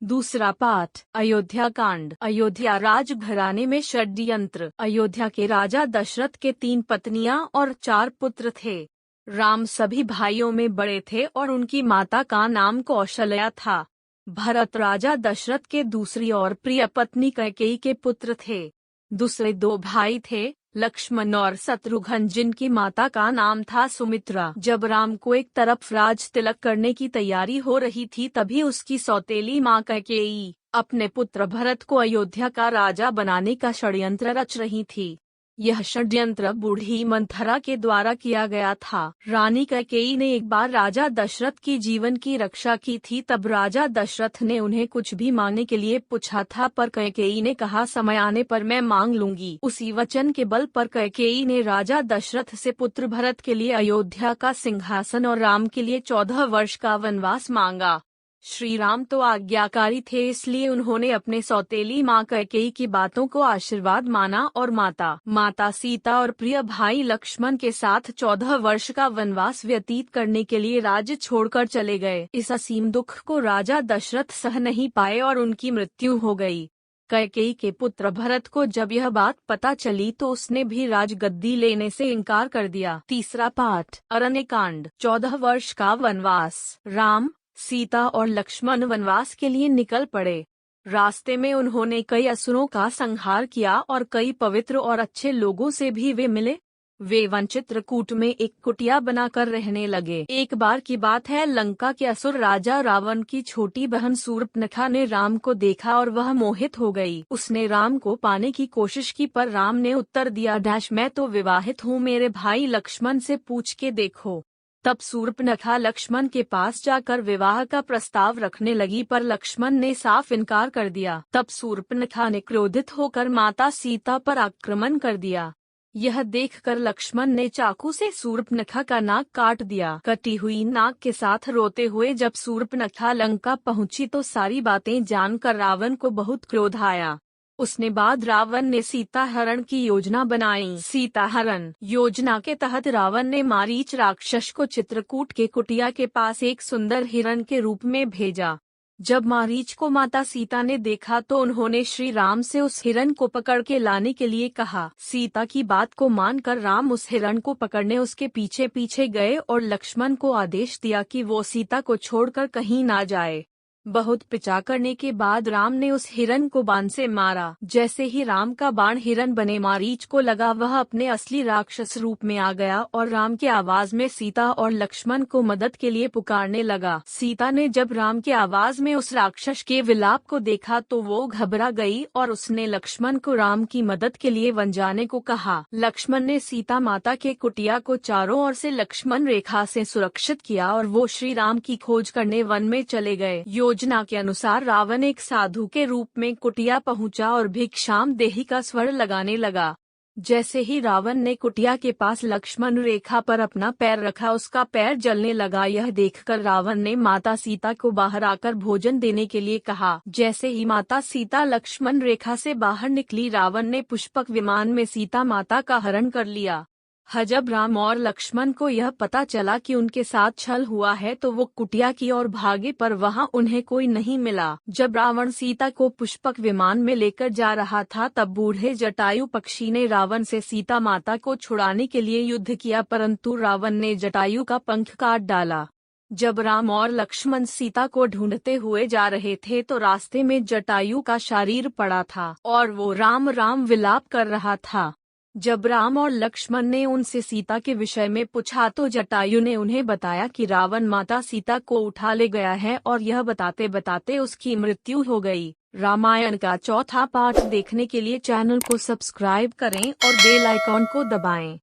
दूसरा पाठ अयोध्या कांड। अयोध्या राजघराने में षड्यंत्र। अयोध्या के राजा दशरथ के 3 पत्नियां और 4 पुत्र थे। राम सभी भाइयों में बड़े थे और उनकी माता का नाम कौशल्या था। भरत राजा दशरथ के दूसरी और प्रिय पत्नी कैकेयी के पुत्र थे। दूसरे 2 भाई थे, लक्ष्मण और शत्रुघ्न, जिनकी माता का नाम था सुमित्रा। जब राम को एक तरफ राज तिलक करने की तैयारी हो रही थी, तभी उसकी सौतेली माँ कैकेयी अपने पुत्र भरत को अयोध्या का राजा बनाने का षड्यंत्र रच रही थी। यह षड्यंत्र बूढ़ी मंथरा के द्वारा किया गया था। रानी कैकेयी ने एक बार राजा दशरथ की जीवन की रक्षा की थी। तब राजा दशरथ ने उन्हें कुछ भी मांगने के लिए पूछा था, पर कैकेयी ने कहा समय आने पर मैं मांग लूंगी। उसी वचन के बल पर कैकेयी ने राजा दशरथ से पुत्र भरत के लिए अयोध्या का सिंहासन और राम के लिए 14 वर्ष का वनवास मांगा। श्री राम तो आज्ञाकारी थे, इसलिए उन्होंने अपने सौतेली माँ कैकेयी की बातों को आशीर्वाद माना और माता सीता और प्रिय भाई लक्ष्मण के साथ 14 वर्ष का वनवास व्यतीत करने के लिए राज्य छोड़कर चले गए। इस असीम दुख को राजा दशरथ सह नहीं पाए और उनकी मृत्यु हो गई। कैकेयी के पुत्र भरत को जब यह बात पता चली तो उसने भी राजगद्दी लेने से इनकार कर दिया। तीसरा पाठ अरण्यकांड। 14 वर्ष का वनवास। राम, सीता और लक्ष्मण वनवास के लिए निकल पड़े। रास्ते में उन्होंने कई असुरों का संहार किया और कई पवित्र और अच्छे लोगों से भी वे मिले। वे वन चित्रकूट में एक कुटिया बनाकर रहने लगे। एक बार की बात है, लंका के असुर राजा रावण की छोटी बहन शूर्पणखा ने राम को देखा और वह मोहित हो गई। उसने राम को पाने की कोशिश की, पर राम ने उत्तर दिया, मैं तो विवाहित हूँ, मेरे भाई लक्ष्मण से पूछ के देखो। तब शूर्पणखा लक्ष्मण के पास जाकर विवाह का प्रस्ताव रखने लगी, पर लक्ष्मण ने साफ इनकार कर दिया। तब शूर्पणखा ने क्रोधित होकर माता सीता पर आक्रमण कर दिया। यह देखकर लक्ष्मण ने चाकू से शूर्पणखा का नाक काट दिया। कटी हुई नाक के साथ रोते हुए जब शूर्पणखा लंका पहुंची तो सारी बातें जानकर रावण को बहुत क्रोध आया। उसने बाद रावण ने सीता हरण की योजना बनाई। सीता हरण योजना के तहत रावण ने मारीच राक्षस को चित्रकूट के कुटिया के पास एक सुंदर हिरण के रूप में भेजा। जब मारीच को माता सीता ने देखा तो उन्होंने श्री राम से उस हिरण को पकड़ के लाने के लिए कहा। सीता की बात को मानकर राम उस हिरण को पकड़ने उसके पीछे पीछे गए और लक्ष्मण को आदेश दिया कि वो सीता को छोड़कर कहीं ना जाए। बहुत पिचा करने के बाद राम ने उस हिरण को बाण से मारा। जैसे ही राम का बाण हिरण बने मारीच को लगा, वह अपने असली राक्षस रूप में आ गया और राम के आवाज में सीता और लक्ष्मण को मदद के लिए पुकारने लगा। सीता ने जब राम के आवाज में उस राक्षस के विलाप को देखा तो वो घबरा गई और उसने लक्ष्मण को राम की मदद के लिए वन जाने को कहा। लक्ष्मण ने सीता माता के कुटिया को चारों ओर से लक्ष्मण रेखा से सुरक्षित किया और वो श्री राम की खोज करने वन में चले गए। योजना के अनुसार रावण एक साधु के रूप में कुटिया पहुंचा और भिक्षाम देहि का स्वर लगाने लगा। जैसे ही रावण ने कुटिया के पास लक्ष्मण रेखा पर अपना पैर रखा, उसका पैर जलने लगा। यह देखकर रावण ने माता सीता को बाहर आकर भोजन देने के लिए कहा। जैसे ही माता सीता लक्ष्मण रेखा से बाहर निकली, रावण ने पुष्पक विमान में सीता माता का हरण कर लिया। जब राम और लक्ष्मण को यह पता चला कि उनके साथ छल हुआ है तो वो कुटिया की ओर भागे, पर वहां उन्हें कोई नहीं मिला। जब रावण सीता को पुष्पक विमान में लेकर जा रहा था, तब बूढ़े जटायु पक्षी ने रावण से सीता माता को छुड़ाने के लिए युद्ध किया, परंतु रावण ने जटायु का पंख काट डाला। जब राम और लक्ष्मण सीता को ढूंढते हुए जा रहे थे तो रास्ते में जटायु का शरीर पड़ा था और वो राम राम विलाप कर रहा था। जब राम और लक्ष्मण ने उनसे सीता के विषय में पूछा तो जटायु ने उन्हें बताया कि रावण माता सीता को उठा ले गया है और यह बताते बताते उसकी मृत्यु हो गई। रामायण का चौथा पार्ट देखने के लिए चैनल को सब्सक्राइब करें और बेल आइकॉन को दबाएं।